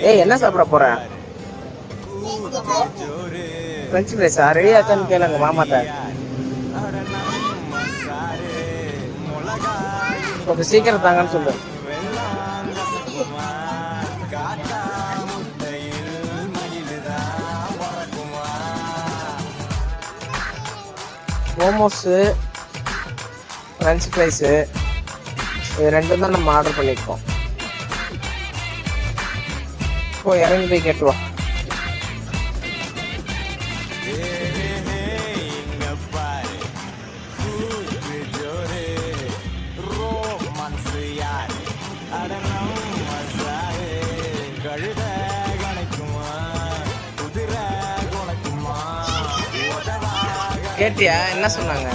ஏய் என்ன சாப்பிட போற? ஃப்ரெஞ்ச் ஃப்ரைஸா? ரெடி ஆச்சான்னு கேளுங்க மாமாட்ட. கொஞ்சம் சீக்கிரம் தாங்கன்னு சொல்லு. மோமோஸு, ஃப்ரெஞ்ச் ஃப்ரைஸு, இது ரெண்டும் தான் நம்ம ஆர்டர் பண்ணியிருக்கோம். இப்போ இறங்கி போய் கேட்டுவா. கேட்டியா என்ன சொன்னாங்க?